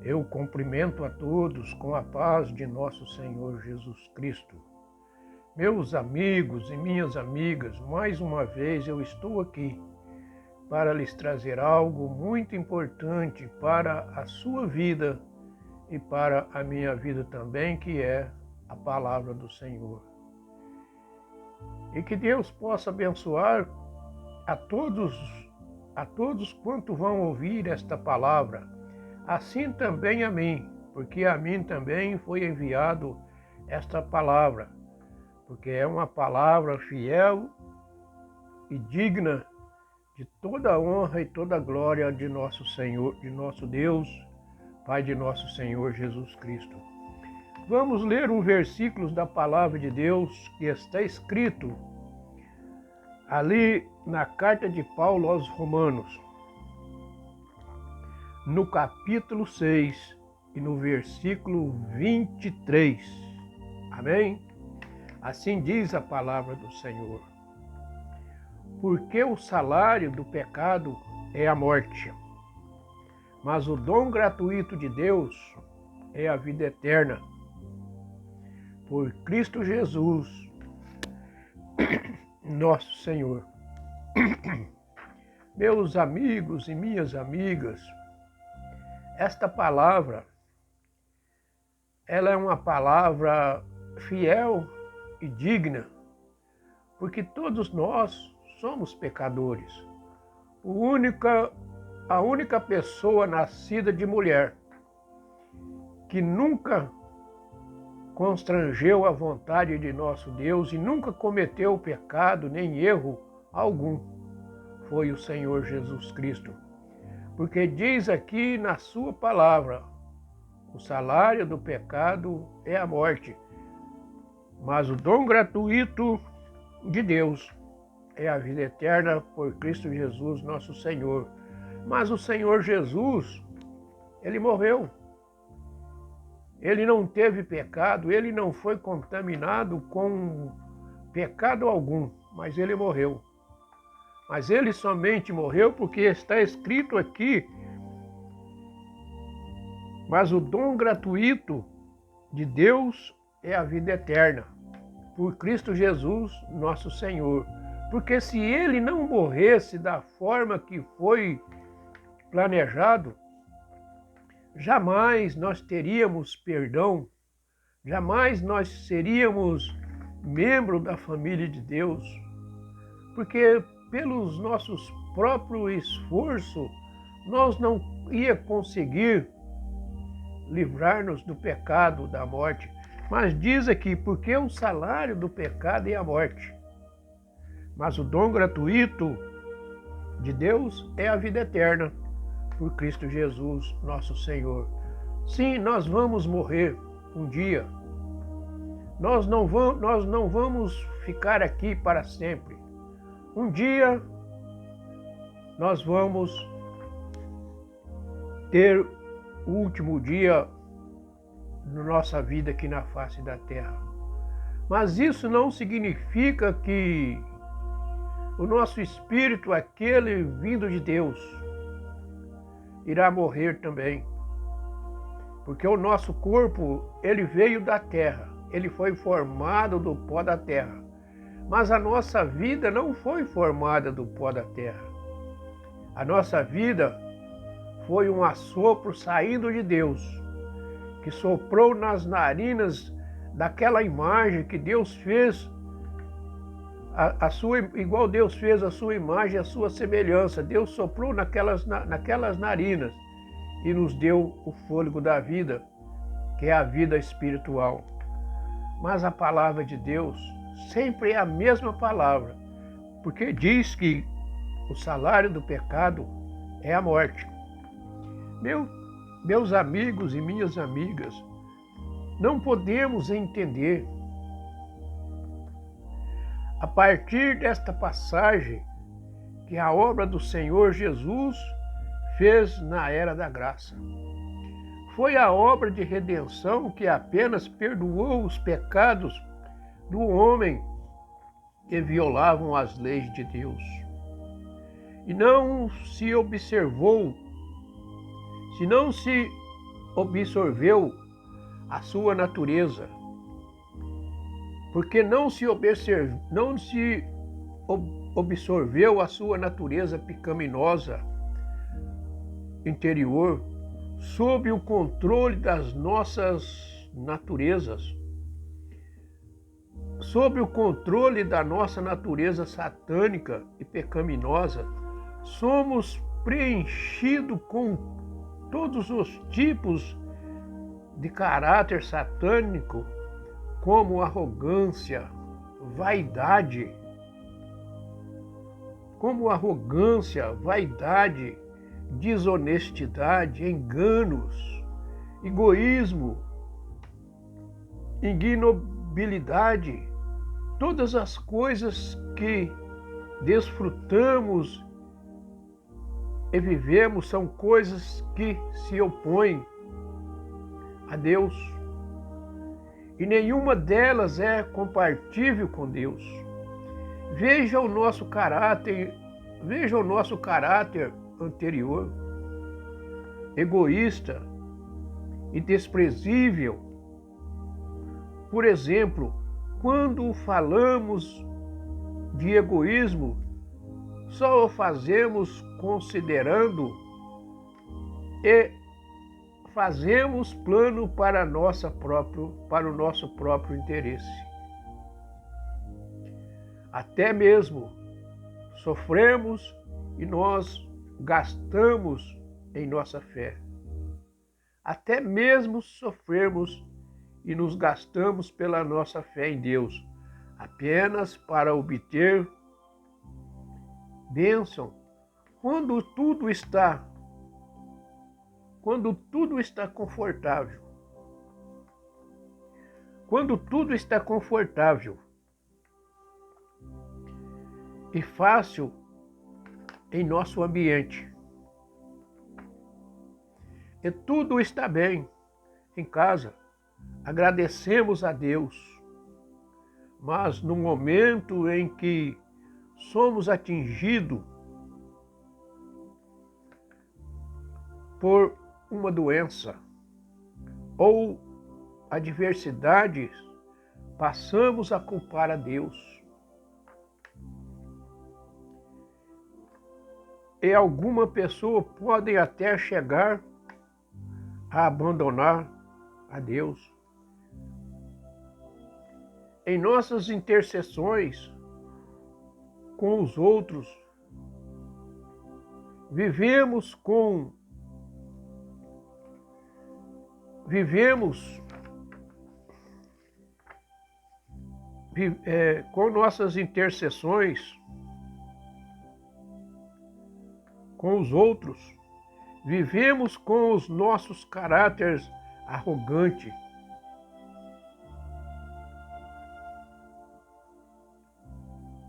Eu cumprimento a todos com a paz de nosso Senhor Jesus Cristo. Meus amigos e minhas amigas, mais uma vez eu estou aqui para lhes trazer algo muito importante para a sua vida e para a minha vida também, que é a palavra do Senhor. E que Deus possa abençoar a todos quanto vão ouvir esta palavra, assim também a mim, porque a mim também foi enviado esta palavra, porque é uma palavra fiel e digna de toda a honra e toda a glória de nosso Senhor, de nosso Deus, Pai de nosso Senhor Jesus Cristo. Vamos ler um versículo da palavra de Deus que está escrito ali na carta de Paulo aos Romanos, no capítulo 6 e no versículo 23. Amém? Assim diz a palavra do Senhor. Porque o salário do pecado é a morte, mas o dom gratuito de Deus é a vida eterna, por Cristo Jesus, nosso Senhor. Meus amigos e minhas amigas, esta palavra, ela é uma palavra fiel e digna, porque todos nós somos pecadores. A única pessoa nascida de mulher que nunca constrangeu a vontade de nosso Deus e nunca cometeu pecado nem erro algum foi o Senhor Jesus Cristo. Porque diz aqui na sua palavra, o salário do pecado é a morte, mas o dom gratuito de Deus é a vida eterna por Cristo Jesus, nosso Senhor. Mas o Senhor Jesus, ele morreu. Ele não teve pecado, ele não foi contaminado com pecado algum, mas ele morreu. Mas ele somente morreu porque está escrito aqui, mas o dom gratuito de Deus é a vida eterna, por Cristo Jesus, nosso Senhor. Porque se ele não morresse da forma que foi planejado, jamais nós teríamos perdão, jamais nós seríamos membro da família de Deus, porque pelos nossos próprios esforços nós não ia conseguir livrar-nos do pecado, da morte. Mas diz aqui, porque o salário do pecado é a morte, mas o dom gratuito de Deus é a vida eterna, por Cristo Jesus, nosso Senhor. Sim, nós vamos morrer um dia. Nós não vamos ficar aqui para sempre. Um dia nós vamos ter o último dia na nossa vida aqui na face da terra. Mas isso não significa que o nosso espírito, aquele vindo de Deus, irá morrer também. Porque o nosso corpo, ele veio da terra, ele foi formado do pó da terra. Mas a nossa vida não foi formada do pó da terra. A nossa vida foi um assopro saindo de Deus, que soprou nas narinas daquela imagem que Deus fez, igual Deus fez a sua imagem, a sua semelhança. Deus soprou naquelas narinas e nos deu o fôlego da vida, que é a vida espiritual. Mas a palavra de Deus sempre é a mesma palavra, porque diz que o salário do pecado é a morte. Meus amigos e minhas amigas, não podemos entender, a partir desta passagem, que a obra do Senhor Jesus fez na era da graça. Foi a obra de redenção que apenas perdoou os pecados do homem que violavam as leis de Deus. E não se observou, se não se absorveu a sua natureza, porque não se absorveu a sua natureza pecaminosa interior sob o controle das nossas naturezas, sob o controle da nossa natureza satânica e pecaminosa. Somos preenchidos com todos os tipos de caráter satânico, como arrogância, vaidade, desonestidade, enganos, egoísmo, ignorabilidade, todas as coisas que desfrutamos e vivemos são coisas que se opõem a Deus, e nenhuma delas é compatível com Deus. Veja o nosso caráter anterior, egoísta e desprezível. Por exemplo, quando falamos de egoísmo, só o fazemos considerando e fazemos plano para o nosso próprio interesse. Até mesmo sofremos e nós gastamos em nossa fé. Até mesmo sofremos e nos gastamos pela nossa fé em Deus, apenas para obter bênção, quando tudo está confortável. Quando tudo está confortável e fácil em nosso ambiente, e tudo está bem em casa, agradecemos a Deus. Mas no momento em que somos atingidos por uma doença ou adversidades, passamos a culpar a Deus. E alguma pessoa pode até chegar a abandonar a Deus. Em nossas intercessões com os outros, vivemos com nossas intercessões com os outros, vivemos com os nossos caráteres arrogantes.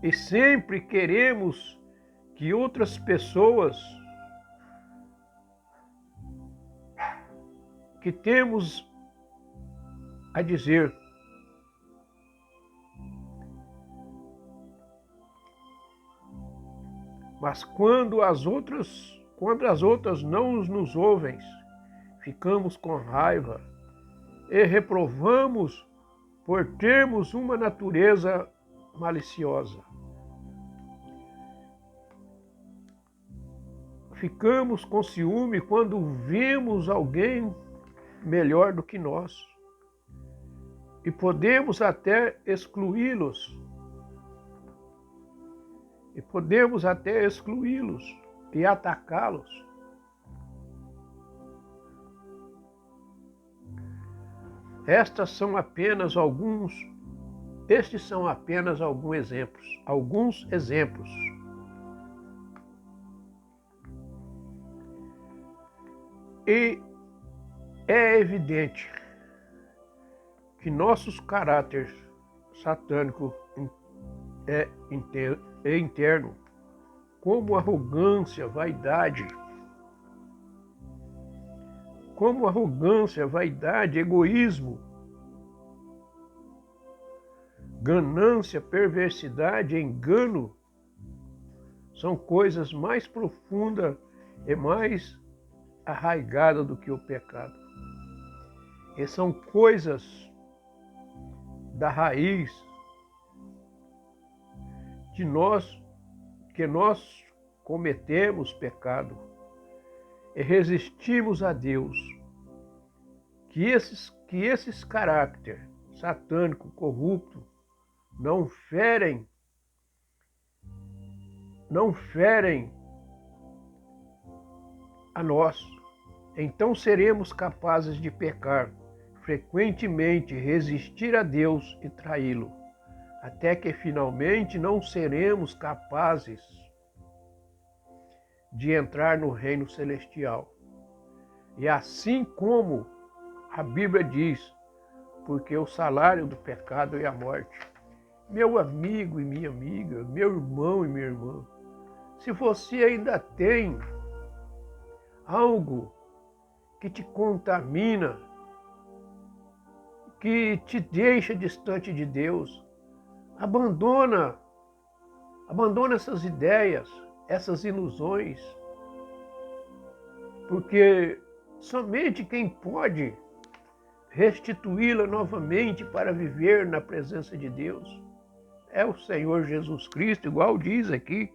E sempre queremos que outras pessoas que temos a dizer mas quando as outras não nos ouvem, ficamos com raiva e reprovamos por termos uma natureza maliciosa. Ficamos com ciúme quando vemos alguém melhor do que nós e podemos até excluí-los. E atacá-los. Estes são apenas alguns exemplos. E é evidente que nossos caráteres satânicos é interno, como arrogância, vaidade, egoísmo, ganância, perversidade, engano, são coisas mais profundas e mais arraigadas do que o pecado. E são coisas da raiz de nós, que nós cometemos pecado e resistimos a Deus, que esses caráter satânico, corrupto, não ferem a nós. Então seremos capazes de pecar frequentemente, resistir a Deus e traí-lo, até que finalmente não seremos capazes de entrar no reino celestial. E assim como a Bíblia diz, porque o salário do pecado é a morte. Meu amigo e minha amiga, meu irmão e minha irmã, se você ainda tem algo que te contamina, que te deixa distante de Deus, abandona essas ideias, essas ilusões, porque somente quem pode restituí-la novamente para viver na presença de Deus é o Senhor Jesus Cristo, igual diz aqui.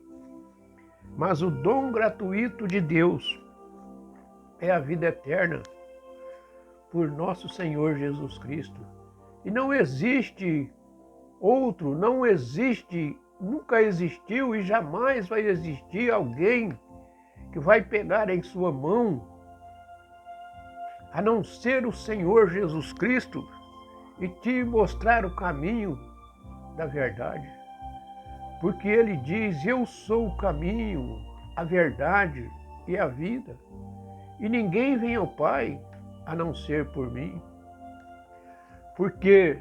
Mas o dom gratuito de Deus é a vida eterna por nosso Senhor Jesus Cristo. E não existe outro, não existe, nunca existiu e jamais vai existir alguém que vai pegar em sua mão, a não ser o Senhor Jesus Cristo, e te mostrar o caminho da verdade. Porque Ele diz, eu sou o caminho, a verdade e a vida. E ninguém vem ao Pai a não ser por mim. Porque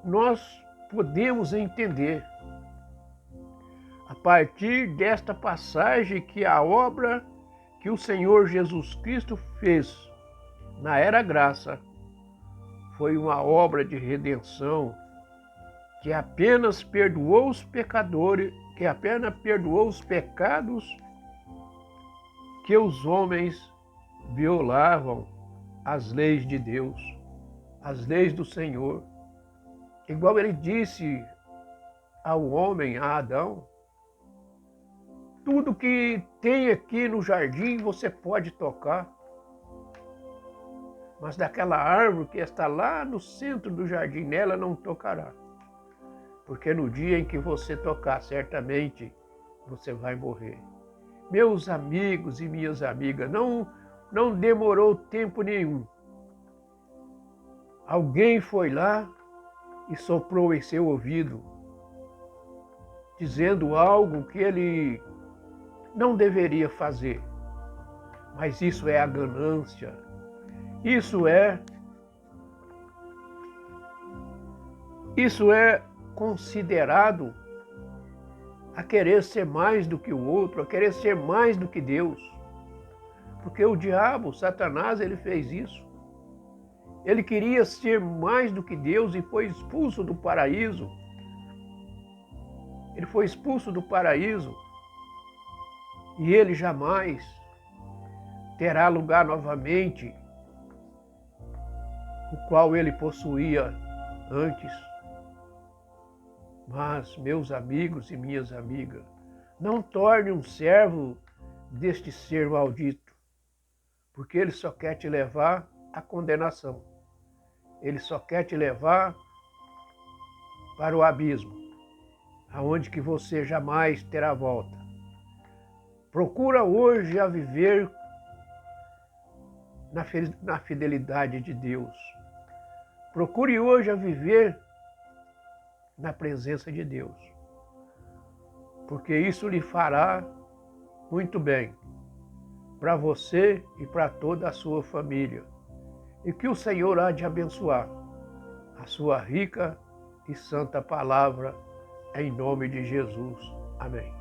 nós podemos entender, a partir desta passagem, que a obra que o Senhor Jesus Cristo fez na era graça foi uma obra de redenção, que apenas perdoou os pecadores, que apenas perdoou os pecados que os homens violavam as leis de Deus, as leis do Senhor. Igual ele disse ao homem, a Adão, tudo que tem aqui no jardim você pode tocar, mas daquela árvore que está lá no centro do jardim, nela não tocará. Porque no dia em que você tocar, certamente você vai morrer. Meus amigos e minhas amigas, não demorou tempo nenhum. Alguém foi lá e soprou em seu ouvido, dizendo algo que ele não deveria fazer. Mas isso é a ganância. Isso é considerado a querer ser mais do que o outro, a querer ser mais do que Deus. Porque o diabo, Satanás, ele fez isso. Ele queria ser mais do que Deus e foi expulso do paraíso. Ele foi expulso do paraíso e ele jamais terá lugar novamente, o qual ele possuía antes. Mas, meus amigos e minhas amigas, não torne um servo deste ser maldito, porque ele só quer te levar à condenação. Ele só quer te levar para o abismo, aonde que você jamais terá volta. Procura hoje a viver na fidelidade de Deus. Procure hoje a viver na presença de Deus, porque isso lhe fará muito bem para você e para toda a sua família. E que o Senhor há de abençoar a sua rica e santa palavra, em nome de Jesus. Amém.